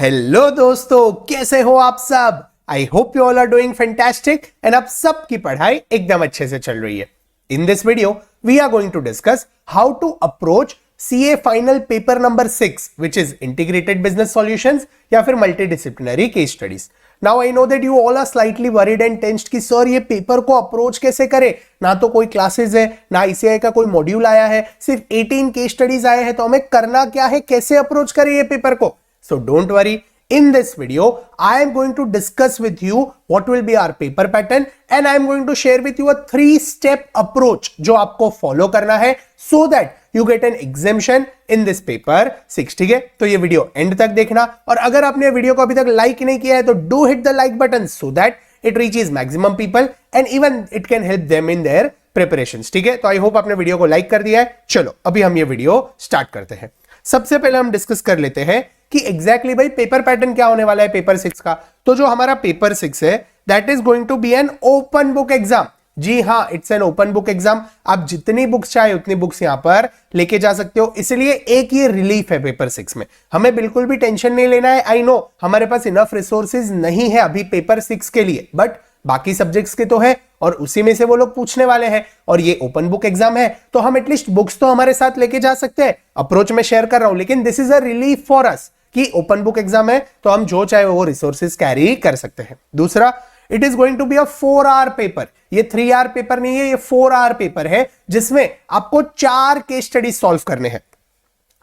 Hello दोस्तों, कैसे हो आप सब। I hope you all are doing fantastic and आप सबकी पढ़ाई एकदम अच्छे से चल रही है। In this video we are going to discuss how to approach CA final paper number 6 which is integrated business solutions या फिर multidisciplinary case studies. Now I know that you all are slightly worried and tensed कि sir ये paper को approach कैसे करें, ना तो कोई क्लासेस है ना आईसीआई का कोई मॉड्यूल आया है, सिर्फ 18 केस स्टडीज आए हैं, तो हमें करना क्या है, कैसे अप्रोच करें ये पेपर को। So don't worry, in this video I am going to discuss with you what will be our paper pattern and I am going to share with you a 3-step approach जो आपको follow करना है so that you get an exemption in this paper 6। ठीक है, तो ये video and तक देखना और अगर आपने वीडियो को अभी तक लाइक नहीं किया है तो do hit the like button so that it reaches maximum people and even it can help them in their preparations। ठीक है, तो आई होप आपने वीडियो को लाइक कर दिया है। चलो अभी हम ये वीडियो स्टार्ट करते हैं। सबसे पहले हम डिस्कस कर लेते हैं कि एग्जैक्टली भाई पेपर पैटर्न क्या होने वाला है पेपर 6 का। तो जो हमारा पेपर 6 है that is going to be an open book exam. जी हाँ, it's an open book exam. आप जितनी बुक्स चाहे उतनी बुक्स यहां पर लेके जा सकते हो, इसलिए एक ये रिलीफ है पेपर 6 में। हमें बिल्कुल भी टेंशन नहीं लेना है। आई नो हमारे पास इनफ रिसोर्सेज नहीं है अभी पेपर 6 के लिए, बट बाकी सब्जेक्ट्स के तो है और उसी में से वो लोग पूछने वाले हैं और ये ओपन बुक एग्जाम है तो हम एटलीस्ट बुक्स तो हमारे साथ लेके जा सकते हैं। अप्रोच में शेयर कर रहा हूं, लेकिन this is a relief for us कि ओपन बुक एग्जाम है तो हम जो चाहे वो रिसोर्सेज कैरी कर सकते हैं। दूसरा, it is going to be a 4 hour paper. ये 3 आवर पेपर नहीं है, ये 4 आवर पेपर है जिसमें आपको 4 केस स्टडीज सॉल्व करने हैं।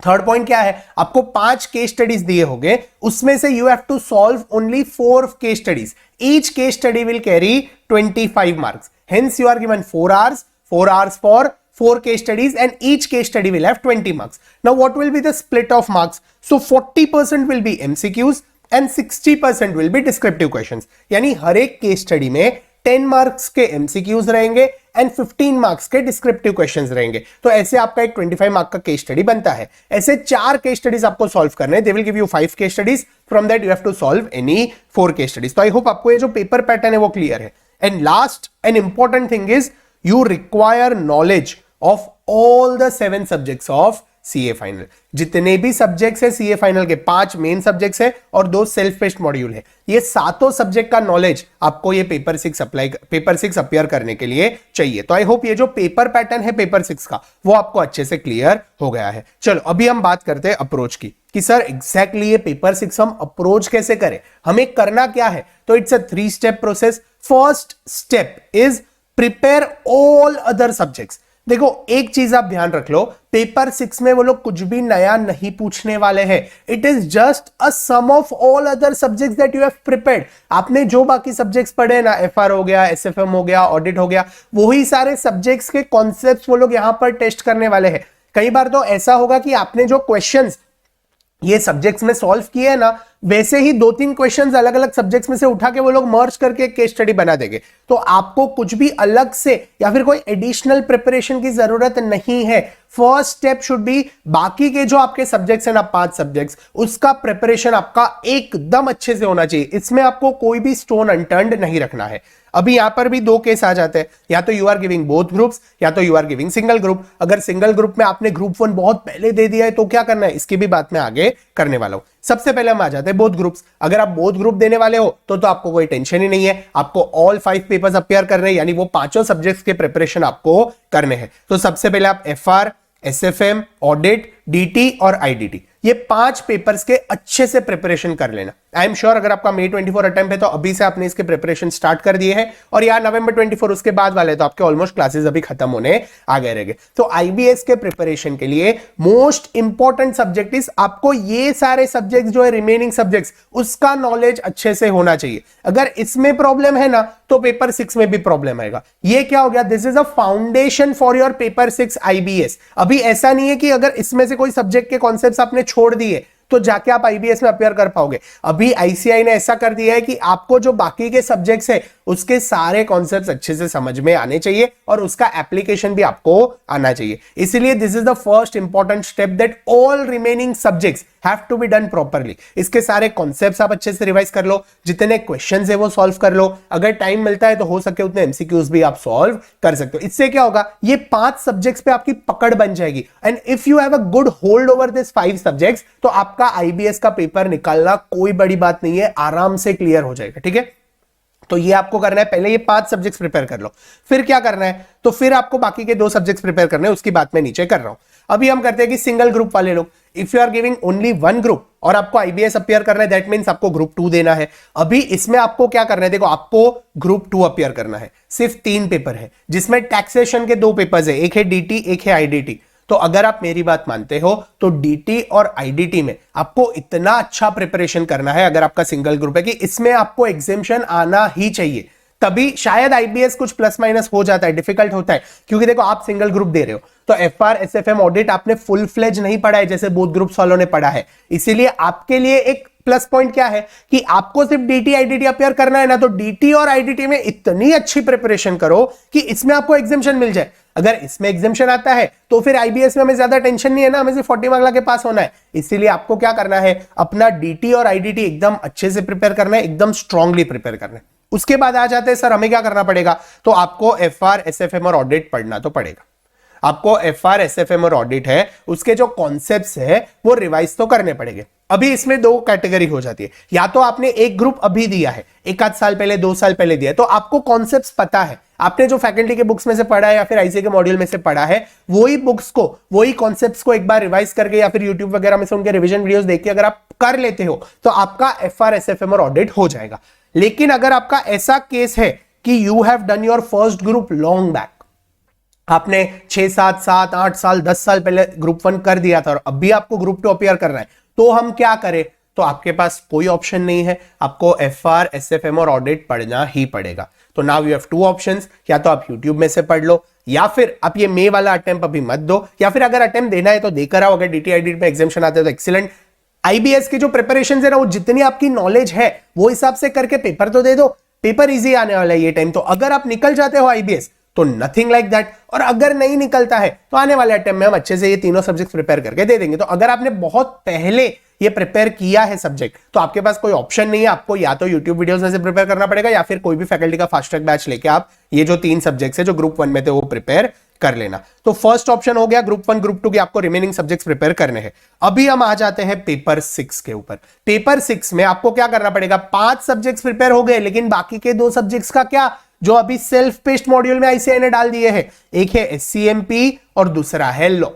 थर्ड पॉइंट क्या है, आपको 5 केस स्टडीज दिए होंगे, उसमें से you have to solve only 4 case studies. Each case study will carry 25 marks. Hence you are given 4 hours for 4 case studies and each case study will have 20 marks. Now what will be the split of marks? So 40% will be MCQs and 60% will be descriptive questions. यानी हर एक case study में 10 marks के MCQs रहेंगे and 15 marks के descriptive questions रहेंगे। तो ऐसे आपका एक 25 मार्क का केस स्टडी बनता है। ऐसे 4 केस स्टडीज आपको सॉल्व करने हैं। They will give you 5 case studies, from that you have to solve any 4 case studies. तो आई होप आपको ये जो पेपर पैटर्न है वो क्लियर है। And last and important thing is you require knowledge of all the 7 subjects of CA final. जितने भी subjects है सीए फाइनल के, 5 मेन सब्जेक्ट्स है और 2 सेल्फ पेस्ट मॉड्यूल है, ये सातों सब्जेक्ट का नॉलेज आपको ये पेपर 6 अपीयर करने के लिए चाहिए। तो आई होप ये जो पेपर पैटर्न है पेपर 6 का वो आपको अच्छे से क्लियर हो गया है। चलो अभी हम बात करते हैं अप्रोच की कि सर एग्जैक्टली ये पेपर 6 हम अप्रोच कैसे करें, हमें करना क्या है। तो it's a 3-step process. First step is prepare all other subjects. देखो एक चीज आप ध्यान रख लो, पेपर 6 में वो लोग कुछ भी नया नहीं पूछने वाले हैं। It is just a sum of all other subjects that you have prepared. आपने जो बाकी सब्जेक्ट्स पढ़े ना, एफआर हो गया, एसएफएम हो गया, ऑडिट हो गया, वही सारे सब्जेक्ट्स के कॉन्सेप्ट्स वो लोग यहां पर टेस्ट करने वाले हैं। कई बार तो ऐसा होगा कि आपने जो क्वेश्चंस ये सब्जेक्ट्स में सॉल्व किए ना, वैसे ही 2-3 क्वेश्चंस अलग अलग सब्जेक्ट्स में से उठा के वो लोग मर्ज करके केस स्टडी बना देंगे। तो आपको कुछ भी अलग से या फिर कोई एडिशनल प्रिपरेशन की जरूरत नहीं है। फर्स्ट स्टेप शुड बी बाकी के जो आपके सब्जेक्ट्स हैं ना, 5 सब्जेक्ट्स, उसका प्रिपरेशन आपका एकदम अच्छे से होना चाहिए। इसमें आपको कोई भी स्टोन अनटर्न्ड नहीं रखना है। अभी यहां पर भी 2 केस आ जाते हैं, या तो you are giving both groups या तो you are giving single group. अगर सिंगल ग्रुप में आपने ग्रुप 1 बहुत पहले दे दिया है तो क्या करना है, इसकी भी बात मैं आगे करने वाला हूं। सबसे पहले हम आ जाते हैं बोथ ग्रुप्स। अगर आप बोथ ग्रुप देने वाले हो तो आपको कोई टेंशन ही नहीं है, आपको ऑल 5 पेपर्स अपीयर करने हैं, यानी वो 5 सब्जेक्ट्स के प्रिपरेशन आपको करने हैं। तो सबसे पहले आप एफआर, एसएफएम, ऑडिट, डीटी और आईडीटी, ये 5 पेपर्स के अच्छे से प्रिपरेशन कर लेना। आई एम श्योर अगर आपका May 24 अटेम्प्ट है तो अभी से आपने इसके प्रिपरेशन स्टार्ट कर दिए हैं और यार November 24 उसके बाद वाले तो आपके ऑलमोस्ट क्लासेस अभी खत्म होने आ गए रहेंगे। तो आईबीएस के प्रिपरेशन के लिए मोस्ट इंपॉर्टेंट सब्जेक्ट इज आपको ये सारे सब्जेक्ट्स जो है रिमेनिंग सब्जेक्ट्स, उसका नॉलेज अच्छे से होना चाहिए। अगर इसमें प्रॉब्लम है ना तो पेपर 6 में भी प्रॉब्लम आएगा। ये क्या हो गया, this is a foundation for your paper 6 IBS. अभी ऐसा नहीं है कि अगर इसमें से कोई सब्जेक्ट के कॉन्सेप्ट्स आपने छोड़ दिए तो जाके आप आईबीएस में अपीयर कर पाओगे। अभी आईसीआई ने ऐसा कर दिया है कि आपको जो बाकी के सब्जेक्ट्स है उसके सारे कॉन्सेप्ट्स अच्छे से समझ में आने चाहिए और उसका एप्लीकेशन भी आपको आना चाहिए। इसीलिए this is the first important step that all remaining subjects have to be done properly. इसके सारे कॉन्सेप्ट्स आप अच्छे से रिवाइज कर लो, जितने क्वेश्चंस है वो सॉल्व कर लो, अगर टाइम मिलता है तो हो सके उतने एमसीक्यूज भी आप सॉल्व कर सकते हो। इससे क्या होगा, ये 5 सब्जेक्ट्स पे आपकी पकड़ बन जाएगी and if you have a good hold over this 5 subjects तो आपका आईबीएस का पेपर निकालना कोई बड़ी बात नहीं है, आराम से क्लियर हो जाएगा। ठीक है, तो ये आपको करना है, पहले ये 5 सब्जेक्ट्स प्रिपेयर कर लो। फिर क्या करना है, तो फिर आपको बाकी के 2 सब्जेक्ट्स प्रिपेयर करने हैं, उसकी बात मैं नीचे कर रहा हूं। अभी हम करते हैं कि सिंगल ग्रुप वाले लोग, if you are giving only 1 group और आपको आईबीएस अपीयर करना है, दैट मींस आपको ग्रुप 2 देना है। अभी इसमें आपको क्या करना है, देखो आपको ग्रुप 2 अपीयर करना है, सिर्फ 3 पेपर है, जिसमें टैक्सेशन के 2 पेपर्स है, एक है डीटी एक है आईडीटी। तो अगर आप मेरी बात मानते हो तो डीटी और आईडीटी में आपको इतना अच्छा प्रिपरेशन करना है, अगर आपका सिंगल ग्रुप है, कि इसमें आपको एग्जेम्पशन आना ही चाहिए, तभी शायद आईबीएस कुछ प्लस माइनस हो जाता है, डिफिकल्ट होता है, क्योंकि देखो आप सिंगल ग्रुप दे रहे हो तो एफआर एसएफएम ऑडिट आपने फुल फ्लेज नहीं पढ़ा है जैसे बोथ ग्रुप्स वालों ने पढ़ा है। इसीलिए आपके लिए एक प्लस पॉइंट क्या है कि आपको सिर्फ डीटी आईडीटी अपीयर करना है ना, तो डीटी और आईडीटी में इतनी अच्छी प्रिपरेशन करो कि इसमें आपको एग्जामिशन मिल जाए। अगर इसमें एग्जामिशन आता है तो फिर आईबीएस में हमें ज्यादा टेंशन नहीं है ना, हमें सिर्फ 40 मार्क्स के पास होना है। इसीलिए आपको क्या करना है, अपना डीटी और आईडीटी एकदम अच्छे से प्रिपेयर करना है, एकदम स्ट्रांगली प्रिपेयर करना है। उसके बाद आ जाते हैं सर हमें क्या करना पड़ेगा, तो आपको एफआर एसएफएम और ऑडिट पढ़ना तो पड़ेगा। आपको एफआर एसएफएम और ऑडिट है, उसके जो कॉन्सेप्ट्स है वो रिवाइज तो करने पड़ेंगे। अभी इसमें 2 कैटेगरी हो जाती है, या तो आपने एक ग्रुप अभी दिया है, 1 आध साल पहले 2 साल पहले दिया है, तो आपको कॉन्सेप्ट्स पता है, आपने जो फैकल्टी के बुक्स में से पढ़ा है या फिर आईसीए के मॉड्यूल में से पढ़ा है, वही बुक्स को वही कॉन्सेप्ट्स को एक बार रिवाइज करके या फिर यूट्यूब वगैरह में से उनके रिवीजन वीडियोस देख के अगर आप कर लेते हो तो आपका एफआर एसएफएम और ऑडिट हो जाएगा। लेकिन अगर आपका ऐसा केस है कि you have done your first group long back, आपने 6 7 7 8 साल 10 साल पहले ग्रुप 1 कर दिया था और अभी आपको ग्रुप 2 अपीयर करना है, तो हम क्या करें, तो आपके पास कोई ऑप्शन नहीं है, आपको एफआर एसएफएम और ऑडिट पढ़ना ही पड़ेगा। तो नाउ यू हैव 2 ऑप्शंस, या तो आप यूट्यूब में से पढ़ लो, या फिर आप ये मे वाला अटेम्प्ट अभी मत दो, या फिर अगर अटेम्प्ट देना है तो देकर आओ। अगर डीटी आईडीटी में एग्जामिशन आता है तो एक्सीलेंट। आईबीएस की जो प्रिपरेशन है ना, वो जितनी आपकी नॉलेज है वो हिसाब से करके पेपर तो दे दो, पेपर इजी आने वाला है ये टाइम। तो अगर आप निकल जाते हो आईबीएस तो नथिंग लाइक दैट, और अगर नहीं निकलता है तो आने वाले अटेम्प्ट में हम अच्छे से ये तीनों सब्जेक्ट प्रिपेयर करके दे देंगे। तो अगर आपने बहुत पहले ये प्रिपेयर किया है सब्जेक्ट तो आपके पास कोई ऑप्शन नहीं है, आपको या तो यूट्यूब वीडियोस में से प्रिपेयर करना पड़ेगा या फिर कोई भी फैकल्टी का फास्ट ट्रैक बैच लेके आप ये जो 3 सब्जेक्ट्स है जो ग्रुप 1 में थे वो प्रिपेयर कर लेना। तो फर्स्ट ऑप्शन हो गया ग्रुप 1 ग्रुप 2 की आपको रिमेनिंग सब्जेक्ट्स प्रिपेयर करने हैं। अभी हम आ जाते हैं पेपर 6 के ऊपर। पेपर 6 में आपको क्या करना पड़ेगा, 5 सब्जेक्ट्स प्रिपेयर हो गए, लेकिन बाकी के 2 सब्जेक्ट्स का क्या, जो अभी सेल्फ पेस्ट मॉड्यूल में आईसीआई ने डाल दिए हैं, एक है एससीएमपी और दूसरा है लॉ।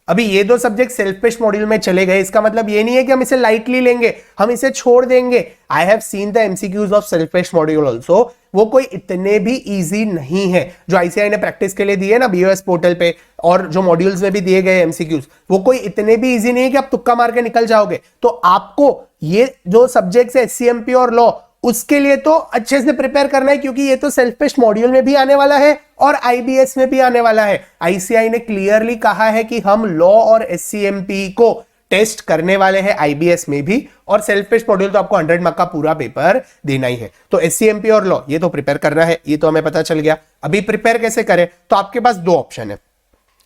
अभी ये 2 सब्जेक्ट सेल्फ पेस्ट मॉड्यूल में चले गए, इसका मतलब ये नहीं है कि हम इसे लाइटली लेंगे, हम इसे छोड़ देंगे। I have seen the MCQs of self paste module also, वो कोई इतने भी इजी नहीं है। जो आईसीआई ने प्रैक्टिस के लिए दिए ना बीओएस पोर्टल पे, और जो मॉड्यूल्स में भी दिए गए एमसीक्यूज, वो कोई इतने भी इजी नहीं है कि आप तुक्का मार के निकल जाओगे। तो आपको ये जो सब्जेक्ट्स है एससीएमपी और लॉ, उसके लिए तो अच्छे से प्रिपेयर करना है, क्योंकि ये तो सेल्फ पेस्ट मॉड्यूल में भी आने वाला है और आईबीएस में भी आने वाला है। आईसीआई ने क्लियरली कहा है कि हम लॉ और एससीएमपी को टेस्ट करने वाले हैं आईबीएस में भी, और सेल्फ पेस्ट मॉड्यूल तो आपको 100 मार्क का पूरा पेपर देना ही है। तो एससीएमपी और लॉ ये तो प्रिपेयर करना है, ये तो हमें पता चल गया। अभी प्रिपेयर कैसे करें, तो आपके पास 2 ऑप्शन है।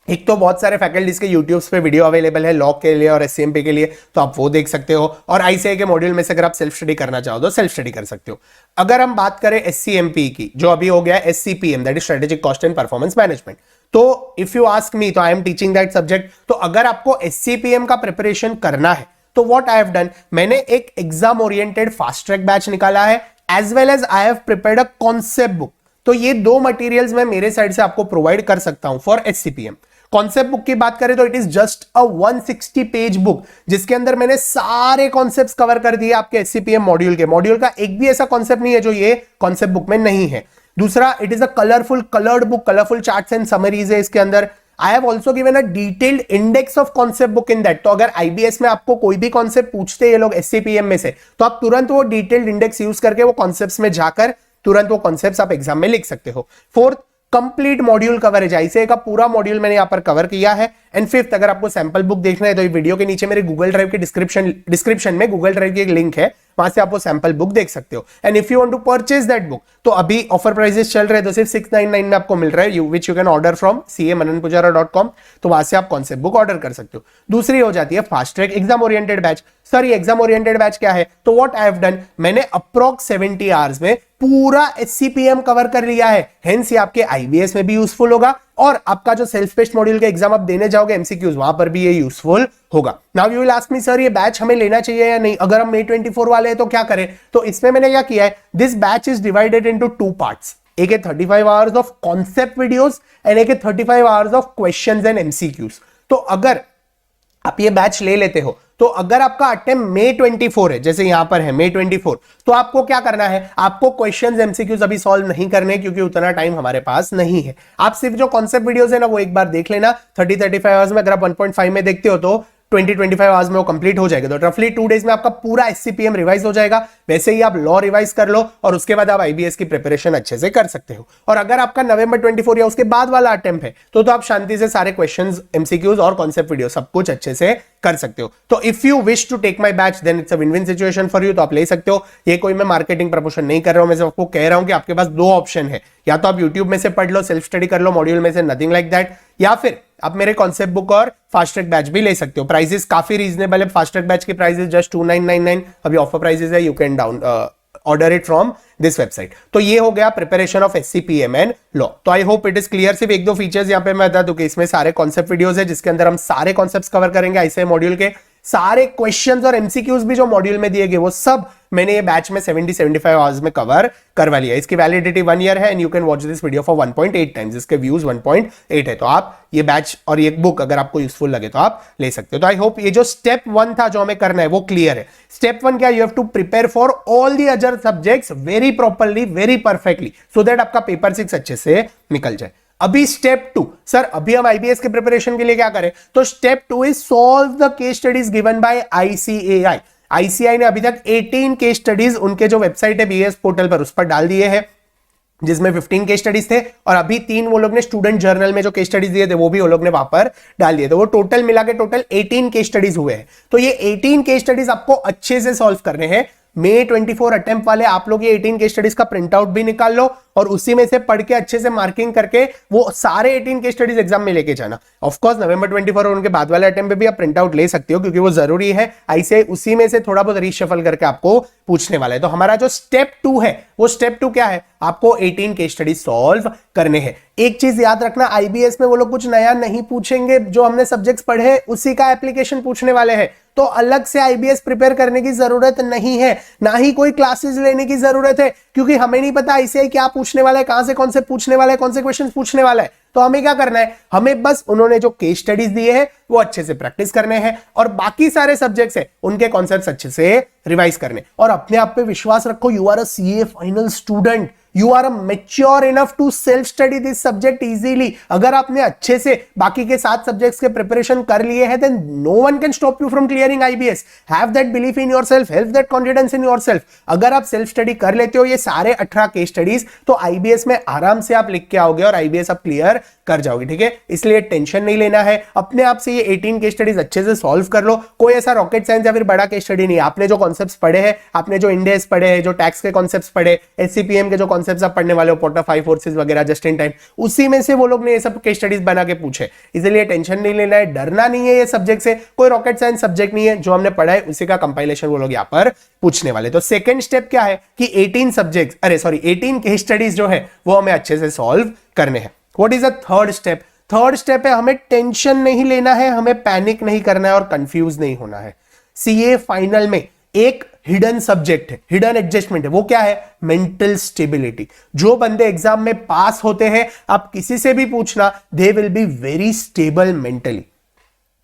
एक तो बहुत सारे फैकल्टीज के यूट्यूब्स पे वीडियो अवेलेबल है लॉ के लिए और एससीएमपी के लिए, तो आप वो देख सकते हो, और आईसीआई के मॉड्यूल में से अगर आप सेल्फ स्टडी करना चाहो तो सेल्फ स्टडी कर सकते हो। अगर हम बात करें एससीएमपी की, जो अभी हो गया SCPM, that is strategic cost and performance management, तो इफ यू आस्क मी, तो I am teaching that subject. तो अगर आपको एससीपीएम का प्रिपरेशन करना है तो व्हाट आई हैव डन, मैंने एक exam oriented fast track batch निकाला है, as well as I have prepared a concept book. तो ये 2 मटेरियल्स मैं मेरे साइड से आपको प्रोवाइड कर सकता हूं फॉर एससीपीएम। कॉन्सेप्ट बुक की बात करें तो it is just a 160 page book, जिसके अंदर मैंने सारे कॉन्सेप्ट्स कवर कर दिए आपके एससीपीएम मॉड्यूल के। मॉड्यूल का एक भी ऐसा कॉन्सेप्ट नहीं है जो ये कॉन्सेप्ट बुक में नहीं है। दूसरा, it is a colourful coloured book, colourful charts and summaries है इसके अंदर। I have also given a detailed index of concept book in that. तो अगर आईबीएस में आपको कोई भी कॉन्सेप्ट पूछते हैं ये लोग एससीपीएम में से, तो आप तुरंत वो डिटेल्ड इंडेक्स यूज करके वो कॉन्सेप्ट्स में जाकर तुरंत वो कॉन्सेप्ट्स आप एग्जाम में लिख सकते हो। Fourth, complete module coverage, ICI का पूरा मॉड्यूल मैंने यहां पर कवर किया है। एंड फिफ्थ, अगर आपको सैंपल बुक देखना है तो ये वीडियो के नीचे मेरे गूगल ड्राइव के डिस्क्रिप्शन में गूगल ड्राइव की एक लिंक है, वहां से आप वो सैंपल बुक देख सकते हो। And if you want to purchase that book, तो अभी ऑफर प्राइसेस चल रहे हैं, तो सिर्फ 699 में आपको मिल रहा है, which you can order from camananpujara.com। तो वहां से आप कॉन्सेप्ट बुक ऑर्डर कर सकते हो। दूसरी हो जाती है fast track exam oriented batch. Sir ये एग्जाम ओरिएंटेड बैच क्या है? तो व्हाट आई हैव डन, मैंने अप्रॉक्स 70 आवर्स में पूरा SCPM कवर कर लिया है। हेंस ये आपके IBS में भी यूजफुल होगा और आपका जो सेल्फ पेस्ट मॉड्यूल का एग्जाम आप देने जाओगे MCQs, वहां पर भी ये यूजफुल होगा। Now you will ask me sir ये बैच हमें लेना चाहिए या नहीं, अगर हम May 24 वाले हैं तो क्या करें? तो इसमें मैंने क्या किया है, this batch is divided into 2 parts. एक है 35 hours of concept videos and एक है 35 hours of questions and MCQs। तो अगर आप ये बैच ले लेते हो, तो अगर आपका अटेम्प्ट May 24 है, जैसे यहां पर है May 24, तो आपको क्या करना है, आपको क्वेश्चंस MCQs अभी सॉल्व नहीं करने, क्योंकि उतना टाइम हमारे पास नहीं है। आप सिर्फ जो कॉन्सेप्ट वीडियोस है ना वो एक बार देख लेना 30-35 आवर्स में। अगर आप 1.5 में देखते हो तो 20-25 आवर्स में वो कंप्लीट हो जाएगा। तो रफली 2 डेज में आपका पूरा SCPM रिवाइज हो जाएगा। वैसे ही आप लॉ रिवाइज कर लो और उसके बाद आप IBS की प्रिपरेशन अच्छे से कर सकते हो। और अगर आपका November 24 या उसके बाद वाला अटेम्प्ट है, तो आप शांति से सारे क्वेश्चंस, MCQs और कॉन्सेप्ट वीडियो सब कुछ अच्छे से कर सकते हो। तो if you wish to take my batch then it's a win win situation for you, तो आप ले सकते हो। ये कोई मैं मार्केटिंग प्रमोशन नहीं कर रहा हूं, मैं आपको कह रहा हूं कि आपके पास 2 ऑप्शन है, या तो आप YouTube में से पढ़ लो, सेल्फ स्टडी कर लो मॉड्यूल में से, नथिंग लाइक दैट, या फिर आप मेरे कॉन्सेप्ट बुक और फास्ट ट्रैक बैच भी ले सकते हो। प्राइसेस काफी रीजनेबल है। फास्ट ट्रैक बैच की प्राइसेस जस्ट 2999, अभी ऑफर प्राइसेस है, you can down order it from this website. तो ये हो गया preparation of SCPM and law. तो I hope it is clear. सिर्फ 1-2 फीचर्स यहाँ पे मैं बता दूं कि इसमें सारे कॉन्सेप्ट वीडियोस है, जिसके अंदर हम सारे कॉन्सेप्ट्स कवर करेंगे। ऐसे मॉड्यूल के सारे क्वेश्चंस और MCQs भी जो मॉड्यूल में दिए गए वो सब मैंने ये बैच में 70-75 आवर्स में कवर करवा लिया। इसकी वैलिडिटी 1 ईयर है and you can watch this video for 1.8 times. इसके व्यूज 1.8 है। तो आप ये बैच और ये बुक अगर आपको यूजफुल लगे तो आप ले सकते हो। तो आई होप ये जो स्टेप 1 था जो हमें करना है वो क्लियर है। स्टेप 1 क्या, you have to prepare for all the other subjects very properly, very perfectly, so that आपका पेपर 6 अच्छे से निकल जाए। अभी स्टेप 2, सर अभी हम IBS के प्रिपरेशन के लिए क्या करें? तो step 2 is solve the case studies given by ICAI। ICAI ने अभी तक 18 केस स्टडीज उनके जो वेबसाइट है BS पोर्टल पर, उस पर डाल दिए हैं, जिसमें 15 केस स्टडीज थे और अभी 3 वो लोग ने स्टूडेंट जर्नल में जो केस स्टडीज दिए थे वो भी वो लोग ने वहां पर डाल दिए। तो वो टोटल मिला के टोटल 18 केस स्टडीज हुए हैं। तो ये 18 केस स्टडीज आपको अच्छे से सॉल्व करने हैं। May 24 अटेम्प्ट वाले आप लोग ये 18 केस स्टडीज का प्रिंट आउट भी निकाल लो और उसी में से पढ़ के अच्छे से मार्किंग करके वो सारे 18 केस स्टडीज एग्जाम में लेके जाना। ऑफ कोर्स November 24 और उनके बाद वाले अटेम्प्ट पे भी आप प्रिंट आउट ले सकते हो, क्योंकि वो जरूरी है। ऐसे उसी में से थोड़ा बहुत रीशफल करके आपको पूछने वाला है। तो हमारा जो स्टेप 2 है वो स्टेप 2 क्या है, आपको 18 केस स्टडीज सॉल्व करने हैं। एक चीज याद रखना, IBS में वो लोग कुछ नया नहीं पूछेंगे, जो हमने सब्जेक्ट्स पढ़े उसी का एप्लीकेशन पूछने वाले हैं। तो अलग से IBS प्रिपेयर करने की जरूरत नहीं है, ना ही कोई क्लासेस लेने की जरूरत है, क्योंकि हमें नहीं पता ICAI क्या पूछने वाला है, कहां से कौन से पूछने वाला है, कौन से क्वेश्चंस पूछने वाला है। तो हमें क्या करना है, हमें बस उन्होंने जो केस स्टडीज दिए हैं वो अच्छे से प्रैक्टिस करने हैं और बाकी सारे सब्जेक्ट्स है उनके कॉन्सेप्ट्स अच्छे से रिवाइज करने। और अपने आप पे विश्वास रखो, you are a CA final student, you are mature enough to self study this subject easily. अगर आपने अच्छे से बाकी के 7 सब्जेक्ट्स के प्रिपरेशन कर लिए हैं, then no one can stop you from clearing IBS। Have that belief in yourself, have that confidence in yourself. अगर आप सेल्फ स्टडी कर लेते हो ये सारे 18 केस स्टडीज, तो IBS में आराम से आप लिख के आओगे और IBS आप क्लियर कर जाओगे। ठीक है, इसलिए टेंशन नहीं लेना है। अपने आप से ये 18 केस स्टडीज अच्छे से सॉल्व कर लो। कोई ऐसा रॉकेट साइंस या फिर बड़ा केस स्टडी नहीं। आपने जो कॉन्सेप्ट्स पढ़े हैं, आपने जो इंडेस पढ़े हैं, जो टैक्स के कॉन्सेप्ट्स पढ़े, SCPM के जो कॉन्सेप्ट्स आप पढ़ने वाले हो, पोर्ट ऑफ 5 फोर्सेस वगैरह, जस्ट इन टाइम, उसी में से वो लोग ने ये सब केस स्टडीज बना के पूछे। इसलिए टेंशन नहीं लेना है, डरना नहीं है। ये सब्जेक्ट से कोई रॉकेट साइंस सब्जेक्ट नहीं है, जो हमने पढ़ा है उसी का कंपाइलेशन वो लोग यहाँ पर पूछने वाले। तो सेकंड स्टेप क्या है कि 18 केस स्टडीज जो है वो हमें अच्छे से सॉल्व करने हैं। What is the third step? Third step है हमें टेंशन नहीं लेना है, हमें पैनिक नहीं करना है और कंफ्यूज नहीं होना है। CA फाइनल में एक हिडन सब्जेक्ट है, हिडन एडजस्टमेंट है, वो क्या है? Mental stability. जो बंदे एग्जाम में पास होते हैं, आप किसी से भी पूछना, they will be very stable mentally.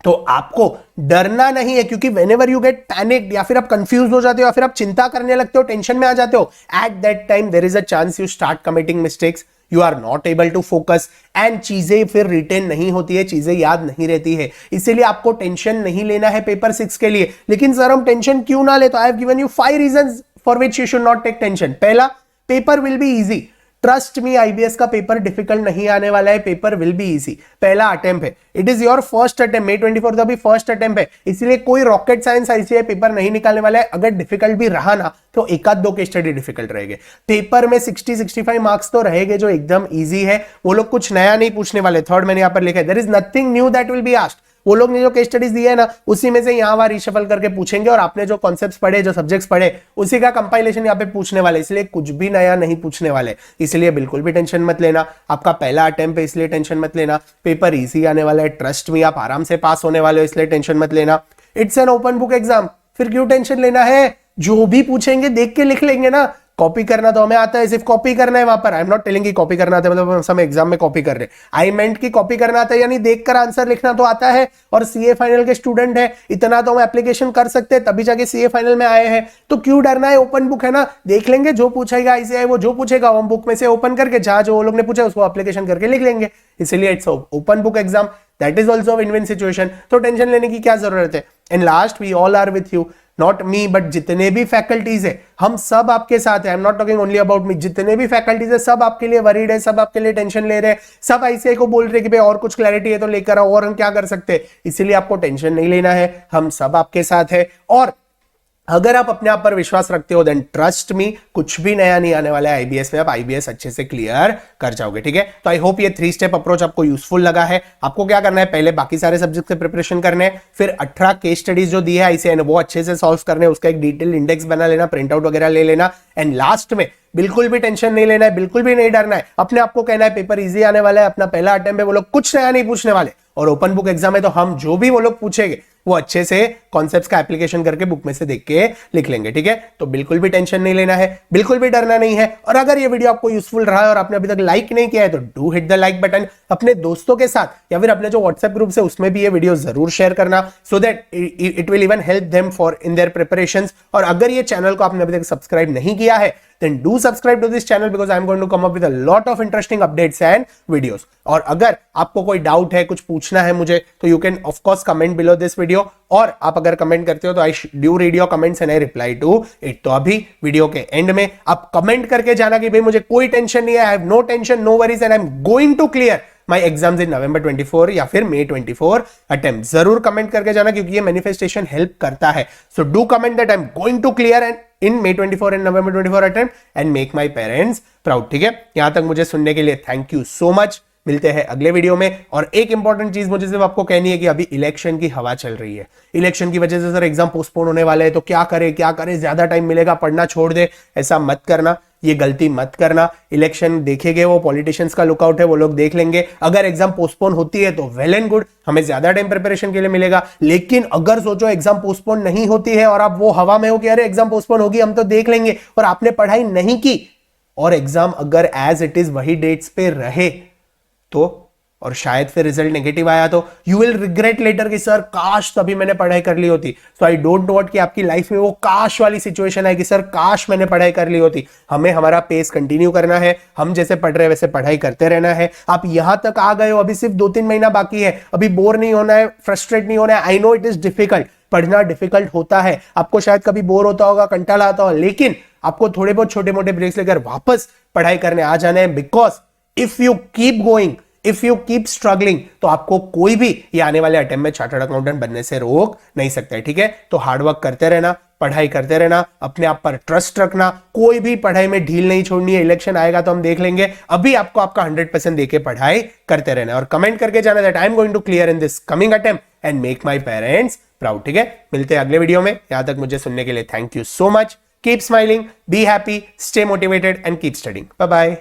तो आपको डरना नहीं है, क्योंकि whenever you get panicked या फिर आप कंफ्यूज हो जाते हो या फिर आप चिंता करने लगते हो, टेंशन में आ जाते हो, at that time there is a chance you start committing mistakes, you are not able to focus and चीजें फिर रिटेन नहीं होती है, चीजें याद नहीं रहती है। इसीलिए आपको टेंशन नहीं लेना है पेपर 6 के लिए। लेकिन सर हम टेंशन क्यों ना ले? तो I have given you 5 reasons for which you should not take tension। पहला, paper will be easy। Trust me IBS का पेपर डिफिकल्ट नहीं आने वाला है, पेपर विल बी इजी। पहला अटेम्प्ट है, it is your first attempt, May 24 अभी first attempt है, इसलिए कोई रॉकेट साइंस आईसीआई पेपर नहीं निकालने वाला है। अगर डिफिकल्ट भी रहा ना तो एक आध दो केस स्टडी डिफिकल्ट रहेंगे। पेपर में 60-65 मार्क्स तो रहेंगे जो एकदम इजी है, वो लोग कुछ नया नहीं पूछने वाले। थर्ड मैंने यहां पर लिखा है, there is nothing new that will be asked. वो लोग ने जो केस स्टडीज दी है ना उसी में से यहां वहां रिशफल करके पूछेंगे और आपने जो कॉन्सेप्ट्स पढ़े, जो सब्जेक्ट्स पढ़े, उसी का कंपाइलेशन यहां पे पूछने वाले, इसलिए कुछ भी नया नहीं पूछने वाले। इसलिए बिल्कुल भी टेंशन मत लेना, आपका पहला अटेम्प्ट है इसलिए टेंशन मत लेना। पेपर इजी आने वाला है, ट्रस्ट में आप आराम से पास होने वाले हो, इसलिए टेंशन मत लेना। It's an open book exam, फिर क्यों टेंशन लेना है? जो भी पूछेंगे देख के लिख लेंगे ना। कॉपी करना तो हमें आता है, सिर्फ कॉपी करना है वहां पर। आई एम नॉट टेलिंग कि कॉपी करना आता है मतलब हम एग्जाम में कॉपी कर रहे हैं। आई मेंट की कॉपी करना आता है यानी देखकर आंसर लिखना तो आता है। और सीए फाइनल के स्टूडेंट है, इतना तो हम एप्लीकेशन कर सकते हैं, तभी जाके सीए फाइनल में आए हैं। तो क्यों डरना है? ओपन बुक है ना, देख लेंगे। जो पूछेगा आईसीआई वो जो पूछेगा हम बुक में से ओपन करके जहां जो वो लोग ने पूछा उसको एप्लीकेशन करके लिख लेंगे। इसलिए it's open book exam, that is also win win situation. तो टेंशन लेने की क्या जरूरत है? And last, we all are with you, not me but जितने भी फैकल्टीज है हम सब आपके साथ है। I am not talking only about me, जितने भी फैकल्टीज है सब आपके लिए वरीड है, सब आपके लिए टेंशन ले रहे हैं, सब आईसीआई को बोल रहे हैं कि भाई और कुछ क्लैरिटी है तो लेकर आओ, और हम क्या कर सकते हैं। इसीलिए आपको टेंशन नहीं लेना है, हम सब आपके साथ है। और अगर आप अपने आप पर विश्वास रखते हो देन ट्रस्ट मी, कुछ भी नया नहीं आने वाला है आईबीएस में, आप आईबीएस अच्छे से क्लियर कर जाओगे। ठीक है, तो आई होप ये 3 स्टेप अप्रोच आपको यूजफुल लगा है। आपको क्या करना है, पहले बाकी सारे सब्जेक्ट से प्रिपरेशन करने हैं, फिर 18 केस स्टडीज जो दी है आईसीआई ने वो अच्छे से सॉल्व करने, उसका एक डिटेल इंडेक्स बना लेना, प्रिंट आउट वगैरह ले लेना। एंड लास्ट में बिल्कुल भी टेंशन नहीं लेना है, बिल्कुल भी नहीं डरना है। अपने आपको कहना है पेपर इजी आने वाला है, अपना पहला अटेम्प्ट है, वो लोग कुछ नया नहीं पूछने वाले। और ओपन बुक एग्जाम है तो हम जो भी वो लोग पूछेंगे वो अच्छे से कॉन्सेप्ट्स का एप्लीकेशन करके बुक में से देख के लिख लेंगे। ठीक है, तो बिल्कुल भी टेंशन नहीं लेना है, बिल्कुल भी डरना नहीं है। और अगर ये वीडियो आपको यूजफुल रहा है और आपने अभी तक लाइक नहीं किया है तो do hit the like button. अपने दोस्तों के साथ या फिर अपने जो व्हाट्सएप ग्रुप से उसमें भी ये वीडियो जरूर शेयर करना, so that it will even help them for in their preparations. और अगर ये चैनल को आपने अभी तक सब्सक्राइब नहीं किया है then do subscribe to this channel because I am going to come up with a lot of interesting updates and videos. और अगर आपको कोई डाउट है, कुछ पूछना है मुझे, तो you can of course comment below this video. और आप अगर कमेंट करते हो तो I do read your comments and I reply to it. तो अभी वीडियो के एंड में आप कमेंट करके जाना कि भाई मुझे कोई टेंशन नहीं है, I have no tension, no worries and I am going to clear my exams in November 24 या फिर May 24 अटेम्प्ट। जरूर कमेंट करके जाना क्योंकि ये मैनिफेस्टेशन हेल्प करता है। So do comment that I am going to clear and in May 24 and November 24 attempt and make my parents proud. ठीक है, यहां तक मुझे सुनने के लिए थैंक यू सो मच। मिलते हैं अगले वीडियो में। और एक इंपॉर्टेंट चीज मुझे सिर्फ आपको कहनी है कि अभी इलेक्शन की हवा चल रही है, इलेक्शन की वजह से सर एग्जाम पोस्टपोन होने वाले हैं, तो क्या करें, ज्यादा टाइम मिलेगा, पढ़ना छोड़ दे, ऐसा मत करना, ये गलती मत करना। इलेक्शन देखेंगे वो पॉलिटिशियंस का लुकआउट है, वो लोग देख लेंगे। अगर एग्जाम पोस्टपोन होती है तो वेल एंड गुड, हमें ज्यादा टाइम प्रिपरेशन के लिए मिलेगा। लेकिन अगर सोचो एग्जाम पोस्टपोन नहीं होती है और आप वो हवा में हो कि अरे एग्जाम पोस्टपोन होगी हम तो देख लेंगे, और आपने पढ़ाई नहीं की और एग्जाम अगर एज इट इज वही डेट्स पे रहे तो, और शायद फिर रिजल्ट नेगेटिव आया तो यू विल रिग्रेट लेटर कि सर काश तभी मैंने पढ़ाई कर ली होती। सो आई डोंट नो व्हाट कि आपकी लाइफ में वो काश वाली सिचुएशन है कि सर काश मैंने पढ़ाई कर ली होती। हमें हमारा पेस कंटिन्यू करना है, हम जैसे पढ़ रहे हैं वैसे पढ़ाई करते रहना है। आप यहां तक आ गए हो, अभी सिर्फ 2-3 महीना बाकी है, अभी बोर नहीं होना है, फ्रस्ट्रेट नहीं होना है। I know it is difficult, पढ़ना डिफिकल्ट होता है, आपको शायद कभी बोर होता होगा, कंटाला आता होगा, लेकिन आपको थोड़े बहुत छोटे मोटे ब्रेक्स लेकर वापस पढ़ाई करने आ जाना है। Because if you keep going, if you keep struggling, तो आपको कोई भी ये आने वाले अटेम्प्ट में चार्टर्ड अकाउंटेंट बनने से रोक नहीं सकता है। ठीक है, तो हार्डवर्क करते रहना, पढ़ाई करते रहना, अपने आप पर ट्रस्ट रखना, कोई भी पढ़ाई में ढील नहीं छोड़नी है। इलेक्शन आएगा तो हम देख लेंगे, अभी आपको आपका 100% देके पढ़ाई करते रहना और कमेंट करके जाना that I am going to clear in this coming attempt and make my parents proud. ठीक है, मिलते हैं अगले वीडियो में। यहां तक मुझे सुनने के लिए thank you so much. Keep smiling, be happy, stay motivated and keep studying. Bye bye.